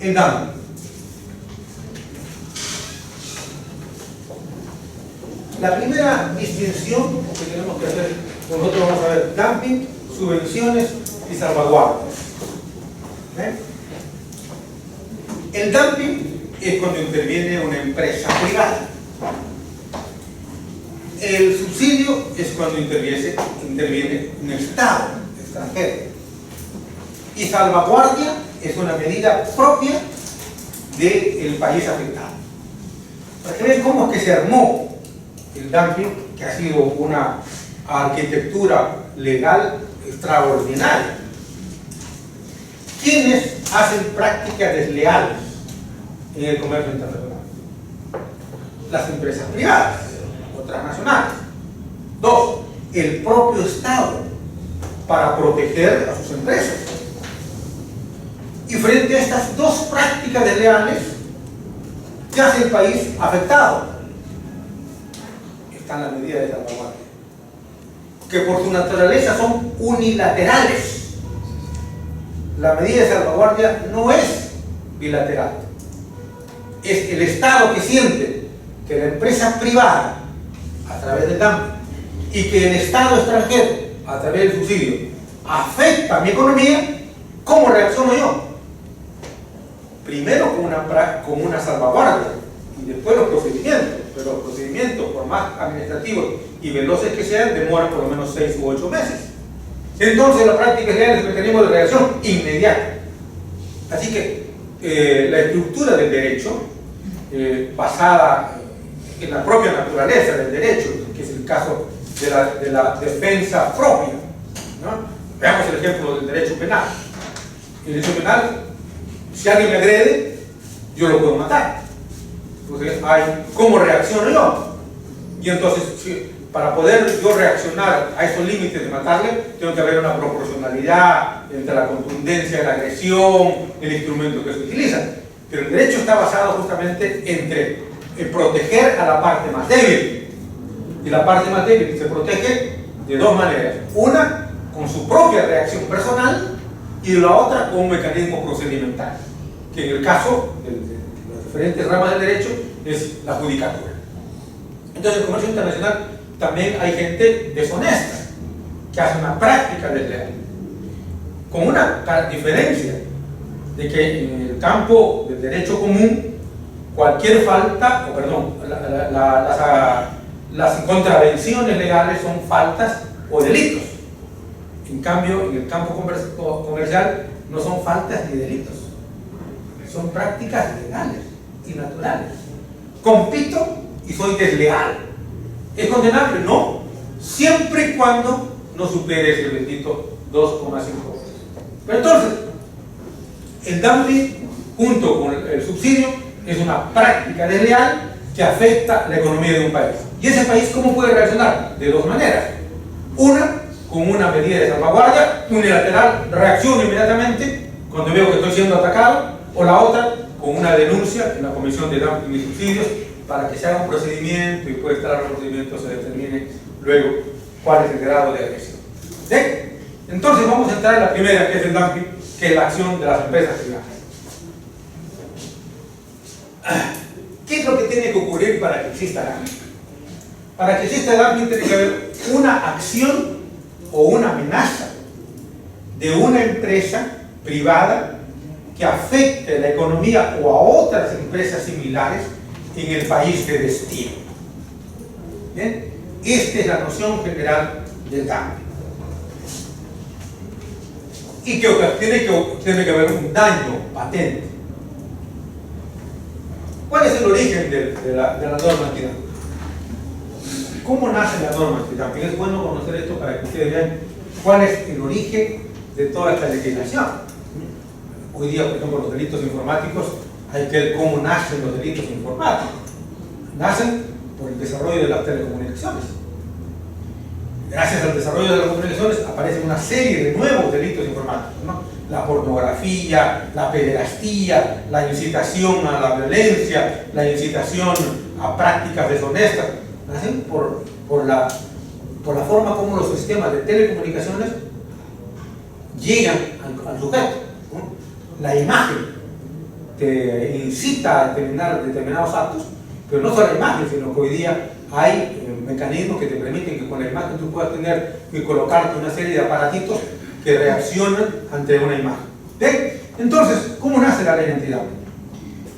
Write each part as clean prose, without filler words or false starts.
el dumping. La primera distinción que tenemos que hacer, nosotros vamos a ver dumping, subvenciones y salvaguardas. El dumping es cuando interviene una empresa privada. El subsidio es cuando interviene un Estado extranjero. Y salvaguardia es una medida propia del país afectado. Para que vean cómo es que se armó el dumping, que ha sido una arquitectura legal extraordinaria. ¿Quiénes hacen prácticas desleales en el comercio internacional? Las empresas privadas o transnacionales. Dos, el propio Estado, para proteger a sus empresas. Y frente a estas dos prácticas desleales, ¿qué hace el país afectado? Están las medidas de salvaguardia, que por su naturaleza son unilaterales. La medida de salvaguardia no es bilateral. Es el Estado que siente que la empresa privada, a través del dumping, y que el Estado extranjero, a través del subsidio, afecta a mi economía. ¿Cómo reacciono yo? Primero con una salvaguardia y después los procedimientos. Pero los procedimientos, por más administrativos y veloces que sean, demoran por lo menos 6 u 8 meses. Entonces la práctica real es el mecanismo de reacción inmediata. Así que la estructura del derecho, basada en la propia naturaleza del derecho, que es el caso de la defensa propia, ¿no? Veamos el ejemplo del derecho penal. En el derecho penal, si alguien me agrede, yo lo puedo matar. Entonces, ¿cómo reacciono yo? Y entonces, para poder yo reaccionar a esos límites de matarle, tengo que haber una proporcionalidad entre la contundencia de la agresión, el instrumento que se utiliza. Pero el derecho está basado justamente en proteger a la parte más débil. Y la parte más débil se protege de dos maneras. Una, con su propia reacción personal, y la otra, con un mecanismo procedimental, que en el caso de las diferentes ramas del derecho es la judicatura. Entonces, en el comercio internacional también hay gente deshonesta que hace una práctica desleal, con una diferencia de que en el campo del derecho común cualquier falta, o perdón, las contravenciones legales son faltas o delitos. En cambio, en el campo comercial no son faltas ni delitos, son prácticas legales y naturales. Compito y soy desleal. ¿Es condenable? No, siempre y cuando no supere ese bendito 2,5 veces. Pero entonces, el dumping junto con el subsidio es una práctica desleal que afecta la economía de un país. ¿Y ese país cómo puede reaccionar? De dos maneras. Una, con una medida de salvaguardia unilateral, reacciono inmediatamente cuando veo que estoy siendo atacado, o la otra, con una denuncia en la Comisión de Dumping y Subsidios para que se haga un procedimiento y después de estar el procedimiento se determine luego cuál es el grado de agresión. ¿Sí? Entonces vamos a entrar en la primera, que es el dumping, que es la acción de las empresas privadas. ¿Qué es lo que tiene que ocurrir para que exista dumping? Para que exista dumping tiene que haber una acción o una amenaza de una empresa privada que afecte la economía o a otras empresas similares en el país de destino. ¿Bien? Esta es la noción general del dumping. Y que tiene que haber un daño patente. ¿Cuál es el origen de la norma antidump? ¿Cómo nace la norma antidump? Es bueno conocer esto para que ustedes vean cuál es el origen de toda esta legislación. Hoy día, por ejemplo, los delitos informáticos, hay que ver cómo nacen los delitos informáticos. Nacen por el desarrollo de las telecomunicaciones. Gracias al desarrollo de las comunicaciones aparecen una serie de nuevos delitos informáticos, ¿no? La pornografía, la pederastía, la incitación a la violencia, la incitación a prácticas deshonestas. Nacen por la forma como los sistemas de telecomunicaciones llegan al sujeto, ¿no? La imagen te incita a determinados actos, pero no solo la imagen, sino que hoy día hay mecanismos que te permiten que con la imagen tú puedas tener y colocarte una serie de aparatitos que reaccionan ante una imagen. ¿Bien? Entonces, ¿cómo nace la ley antidumping?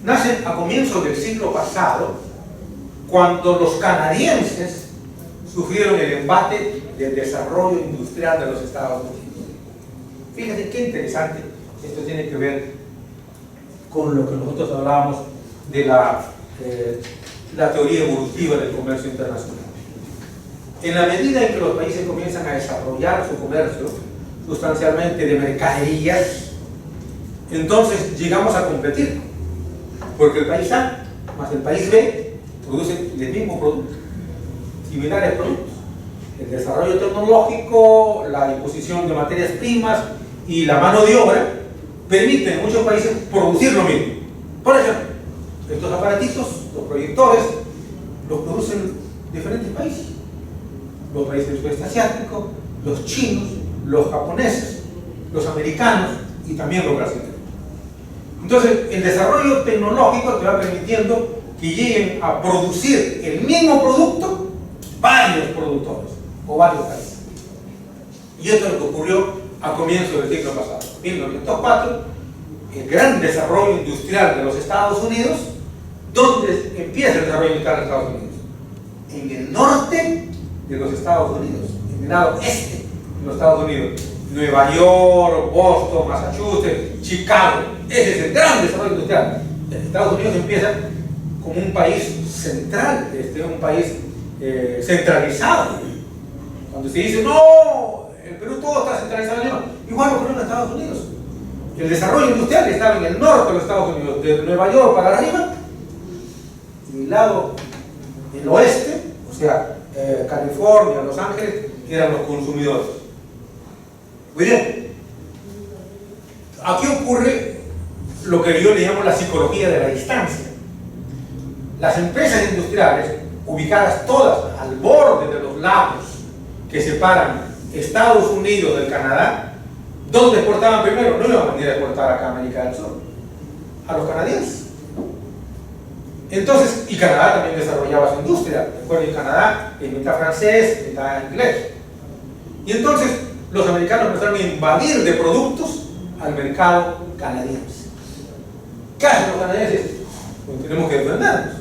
Nace a comienzos del siglo pasado, cuando los canadienses sufrieron el embate del desarrollo industrial de los Estados Unidos. Fíjate qué interesante, esto tiene que ver con lo que nosotros hablábamos de la teoría evolutiva del comercio internacional. En la medida en que los países comienzan a desarrollar su comercio, sustancialmente de mercaderías, entonces llegamos a competir, porque el país A más el país B producen el mismo producto, similares productos. El desarrollo tecnológico, la disposición de materias primas y la mano de obra permiten en muchos países producir lo mismo. Por ejemplo, estos aparatitos, los proyectores, los producen diferentes países. Los países del sudeste asiático, los chinos, los japoneses, los americanos y también los brasileños. Entonces, el desarrollo tecnológico te va permitiendo que lleguen a producir el mismo producto varios productores o varios países. Y esto es lo que ocurrió a comienzos del siglo pasado. En 1904, el gran desarrollo industrial de los Estados Unidos. ¿Dónde empieza el desarrollo industrial de los Estados Unidos? En el norte de los Estados Unidos, en el lado este de los Estados Unidos. Nueva York, Boston, Massachusetts, Chicago. Ese es el gran desarrollo industrial. Estados Unidos empieza como un país central, un país centralizado. Cuando se dice, no, el Perú todo está centralizado en Lima, igual ocurrió en Estados Unidos. El desarrollo industrial estaba en el norte de los Estados Unidos, de Nueva York para arriba, y el lado, el oeste, o sea, California, Los Ángeles, eran los consumidores. Muy bien. Aquí ocurre lo que yo le llamo la psicología de la distancia. Las empresas industriales, ubicadas todas al borde de los lagos que separan Estados Unidos del Canadá, ¿dónde exportaban primero? No iban a venir a exportar acá a América del Sur, a los canadienses. Entonces, y Canadá también desarrollaba su industria. Recuerden, en Canadá es mitad francés, mitad inglés. Y entonces los americanos empezaron a invadir de productos al mercado canadiense. ¿Qué hacen los canadienses? Pues tenemos que defendernos.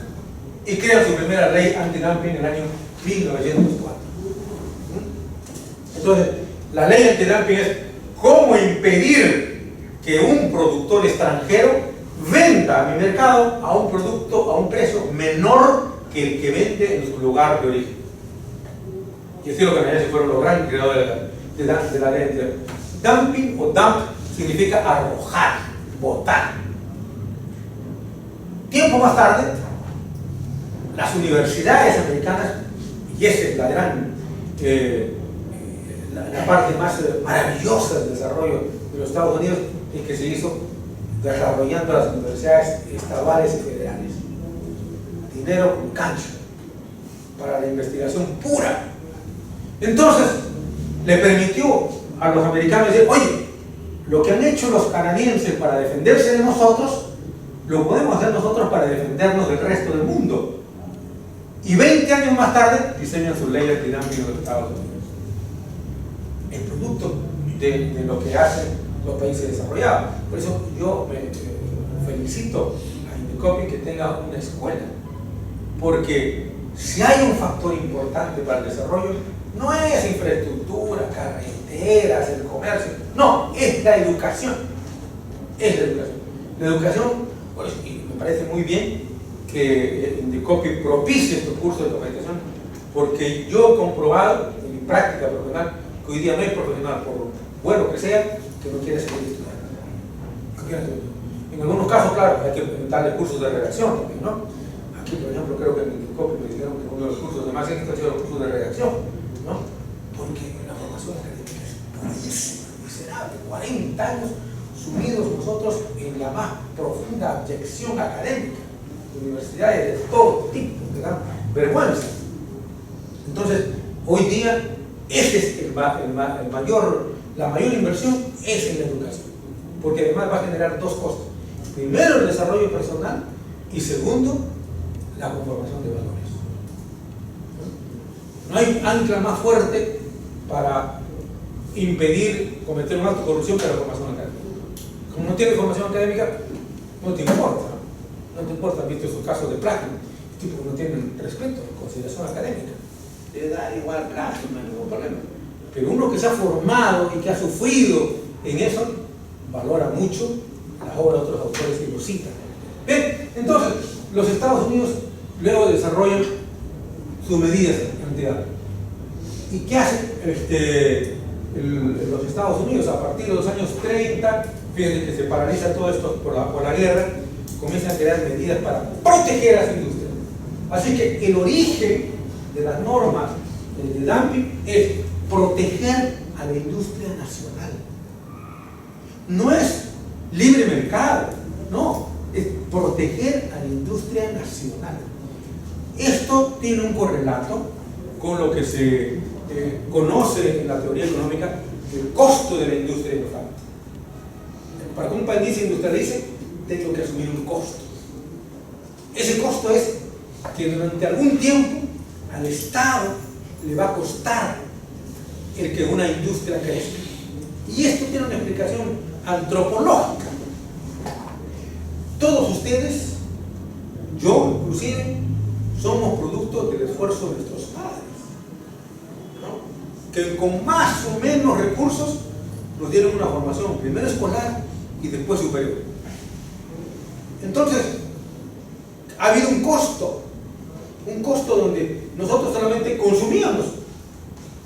Y crean su primera ley antidumping en el año 1904. Entonces, la ley antidumping es cómo impedir que un productor extranjero venda a mi mercado a un producto a un precio menor que el que vende en su lugar de origen. Y así los canadienses fueron los grandes creadores de la ley antidumping. Dumping o dump significa arrojar, botar. Tiempo más tarde, las universidades americanas, y esa es la gran la parte más maravillosa del desarrollo de los Estados Unidos, es que se hizo desarrollando las universidades estatales y federales. Dinero con cancha para la investigación pura. Entonces, le permitió a los americanos decir, oye, lo que han hecho los canadienses para defenderse de nosotros, lo podemos hacer nosotros para defendernos del resto del mundo. Y 20 años más tarde diseñan su ley antidumping en los Estados Unidos. El producto de lo que hacen los países desarrollados. Por eso yo me felicito a Indecopi que tenga una escuela, porque si hay un factor importante para el desarrollo, no es infraestructura, carreteras, el comercio, no, es la educación. Es la educación. La educación, por eso, y me parece muy bien que Indecopi propicie estos cursos de capacitación, porque yo he comprobado en mi práctica profesional que hoy día no hay profesional, por bueno que sea, que no quiere seguir estudiando. En algunos casos, claro, hay que darle cursos de redacción también, ¿no? Aquí, por ejemplo, creo que en Indecopi me dijeron que uno de los cursos de más éxito ha sido los cursos de redacción, ¿no? Porque la formación académica es buenísima, miserable, 40 años sumidos nosotros en la más profunda abyección académica, universidades de todo tipo, que dan vergüenza. Entonces, hoy día, ese es la mayor inversión es en la educación, porque además va a generar dos cosas: Primero, el desarrollo personal y segundo, la conformación de valores. No hay ancla más fuerte para impedir cometer un acto de corrupción que la formación académica. Como no tiene formación académica, no te importa. No te importa, visto esos casos de plagio, tipo que no tienen respeto, consideración académica. Le da igual plagio, no hay ningún problema. Pero uno que se ha formado y que ha sufrido en eso, valora mucho las obras de otros autores que lo citan. Bien, entonces, los Estados Unidos luego desarrollan sus medidas antidoping. ¿Y qué hacen los Estados Unidos? A partir de los años 30, fíjense que se paraliza todo esto por la guerra, comienzan a crear medidas para proteger a esa industria. Así que el origen de las normas de dumping es proteger a la industria nacional. No es libre mercado, no, es proteger a la industria nacional. Esto tiene un correlato con lo que se conoce en la teoría económica el costo de la industria local. Para que un país se industrialice, tengo que asumir un costo. Ese costo es que durante algún tiempo al Estado le va a costar el que una industria crezca. Y esto tiene una explicación antropológica. Todos ustedes, yo inclusive, somos producto del esfuerzo de nuestros padres, ¿no? Que con más o menos recursos nos dieron una formación, primero escolar y después superior. Entonces, ha habido un costo donde nosotros solamente consumíamos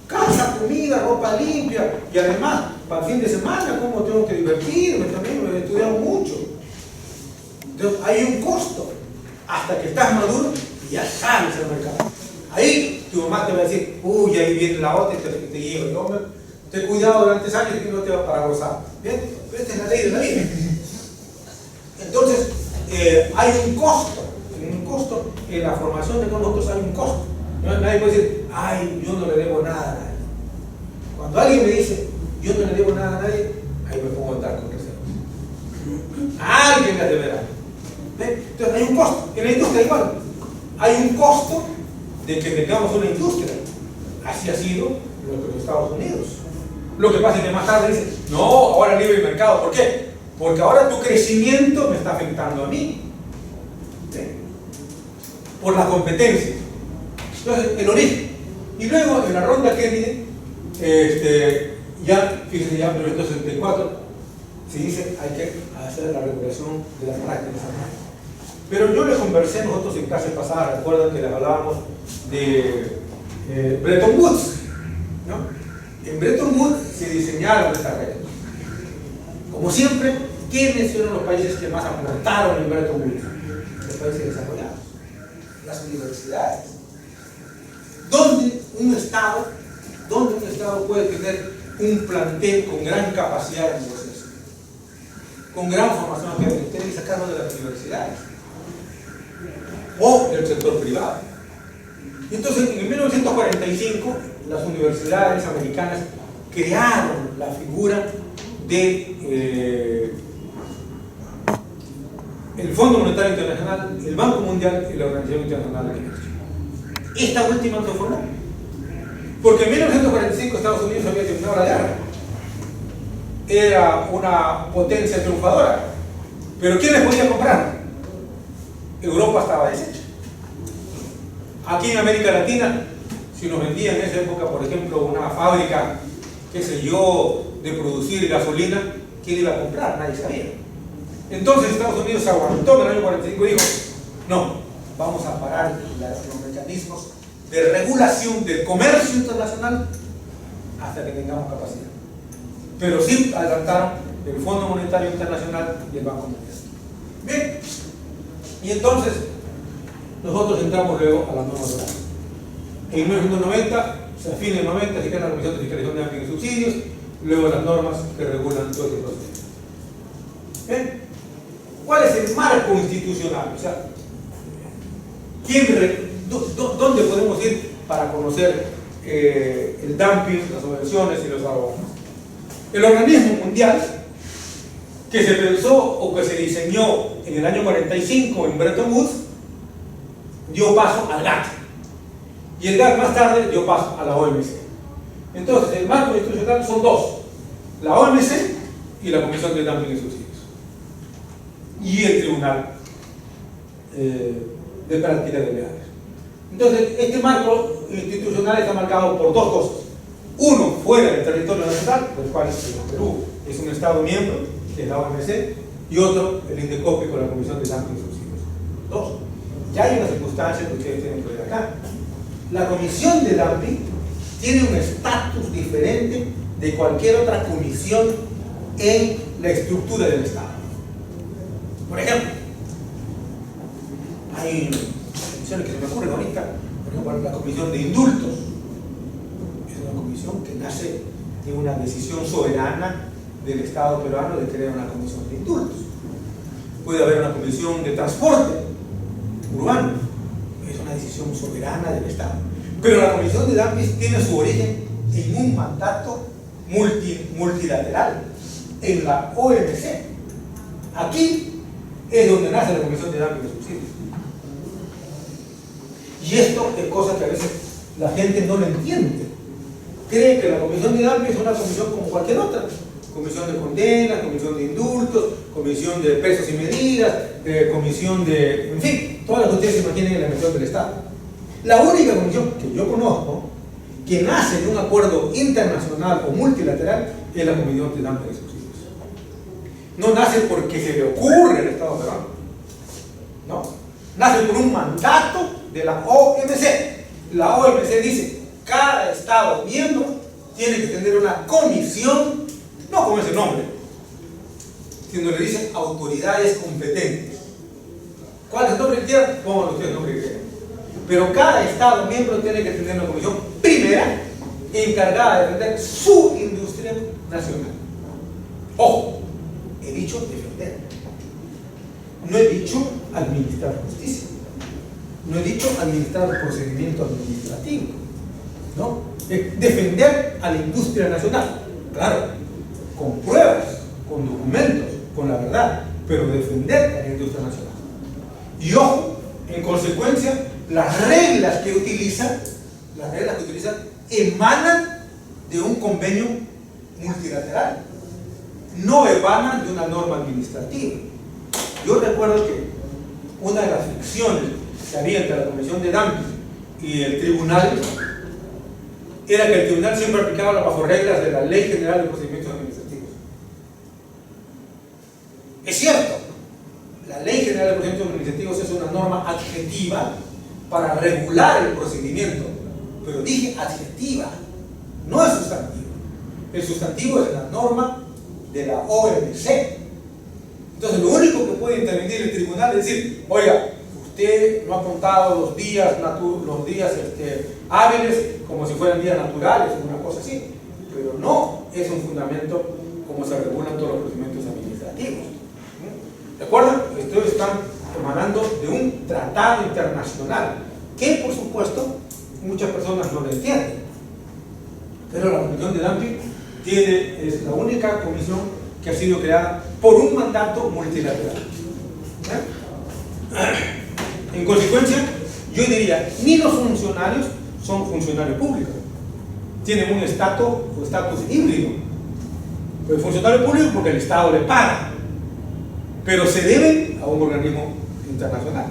casa, comida, ropa limpia, y además, para el fin de semana, ¿cómo tengo que divertirme? También me he estudiado mucho. Entonces, hay un costo hasta que estás maduro y ya sabes el mercado. Ahí tu mamá te va a decir, uy, ahí viene la otra y te lleva. Yo te he cuidado durante años y no te va para gozar. ¿Bien? Pero esta es la ley de la vida. Entonces, hay un costo. En la formación de nosotros hay un costo. Nadie puede decir, ay, yo no le debo nada a nadie. Cuando alguien me dice, yo no le debo nada a nadie, ahí me pongo a andar con reservas. Alguien le deberá. Entonces hay un costo. En la industria igual. Hay un costo de que tengamos una industria. Así ha sido lo que los Estados Unidos. Lo que pasa es que más tarde dicen, no, ahora libre mercado. ¿Por qué? Porque ahora tu crecimiento me está afectando a mí. ¿Sí? Por la competencia. Entonces, el origen. Y luego, en la ronda Kennedy, ya, fíjense, ya en 1964, se dice hay que hacer la regulación de las prácticas armadas. Pero yo le conversé nosotros en clase pasada, recuerdan que les hablábamos de Bretton Woods, ¿no? En Bretton Woods se diseñaron estas reglas. Como siempre, ¿quiénes fueron los países que más aportaron en Bretton Woods? Los países desarrollados, las universidades. ¿Dónde un Estado puede tener un plantel con gran capacidad de negociación, con gran formación académica? Tiene que sacarlo de las universidades o del sector privado. Entonces, en 1945, las universidades americanas crearon la figura de el Fondo Monetario Internacional, el Banco Mundial y la Organización Internacional de Comercio. Esta última se formó porque en 1945 Estados Unidos había terminado la guerra, era una potencia triunfadora, pero ¿quién les podía comprar? Europa estaba deshecha. Aquí en América Latina, si nos vendían en esa época, por ejemplo, una fábrica, qué sé yo, de producir gasolina, ¿quién iba a comprar? Nadie sabía. Entonces Estados Unidos se aguantó en el año 45 y dijo, no, vamos a parar los mecanismos de regulación del comercio internacional hasta que tengamos capacidad. Pero sí adelantaron el Fondo Monetario Internacional y el Banco Mundial. Bien, y entonces nosotros entramos luego a las normas orales. En 1990, se afina en 90, se crea la Comisión de Fiscalización de Dumping y Subsidios, luego las normas que regulan todo este proceso. ¿Bien? ¿Cuál es el marco institucional? O sea, ¿dónde podemos ir para conocer el dumping, las subvenciones y los abonos? El organismo mundial que se pensó o que se diseñó en el año 45 en Bretton Woods, dio paso al GATT. Y el GATT más tarde dio paso a la OMC. Entonces, el marco institucional son dos: la OMC y la Comisión de Dumping y Subsidios. Y el Tribunal de Prácticas Desleales. Entonces, este marco institucional está marcado por dos cosas. Uno, fuera del territorio nacional, por el cual Perú es un Estado miembro de la OMC, y otro, el INDECOPI con la Comisión de Dumping y Subsidios. Dos. Ya hay una circunstancia que ustedes tienen que ver acá. La Comisión de Dumping tiene un estatus diferente de cualquier otra comisión en la estructura del Estado. Por ejemplo, hay comisiones que se me ocurren ahorita, por ejemplo, la Comisión de Indultos. Es una comisión que nace de una decisión soberana del Estado peruano de crear una comisión de indultos. Puede haber una comisión de transporte urbano, es una decisión soberana del Estado. Pero la Comisión de Dumping tiene su origen en un mandato multilateral, en la OMC. Aquí es donde nace la Comisión de Dumping y Subsidios. Y esto es cosa que a veces la gente no lo entiende. Cree que la Comisión de Dumping es una comisión como cualquier otra. Comisión de condenas, comisión de indultos, comisión de pesos y medidas, comisión de... en fin, todas las que ustedes se imaginen en la comisión del Estado. La única comisión que yo conozco que nace de un acuerdo internacional o multilateral es la Comisión de Dumping y Subsidios. No nace porque se le ocurre al Estado peruano. No. Nace por un mandato de la OMC. La OMC dice: cada Estado miembro tiene que tener una comisión, no con ese nombre, sino le dicen autoridades competentes. ¿Cuál es el nombre que quieran? Pónganlo ustedes el nombre que quieran. Pero cada Estado miembro tiene que tener una comisión primera encargada de defender su industria nacional. Ojo, he dicho defender. No he dicho administrar justicia. No he dicho administrar el procedimiento administrativo. ¿No? Defender a la industria nacional. Claro, con pruebas, con documentos, con la verdad, pero defender a la industria nacional. Y ojo, en consecuencia, las reglas que utilizan emanan de un convenio multilateral, no emanan de una norma administrativa. Yo recuerdo que una de las fricciones que había entre la Comisión de Dumping y el tribunal era que el tribunal siempre aplicaba las bajo reglas de la Ley General de Procedimientos Administrativos. Es cierto, la Ley General de Procedimientos Administrativos es una norma adjetiva para regular el procedimiento, pero dije adjetiva, no es sustantivo. El sustantivo es la norma de la OMC. Entonces, lo único que puede intervenir el tribunal es decir: oiga, usted no ha contado los días hábiles como si fueran días naturales o una cosa así, pero no es un fundamento como se regulan todos los procedimientos administrativos. ¿De acuerdo? Ustedes están emanando de un tratado internacional que, por supuesto, muchas personas no lo entienden. Pero la Comisión de Dumping es la única comisión que ha sido creada por un mandato multilateral. En consecuencia, yo diría, ni los funcionarios son funcionarios públicos. Tienen un estatus híbrido. El funcionario público porque el Estado le paga, pero se deben a un organismo internacional.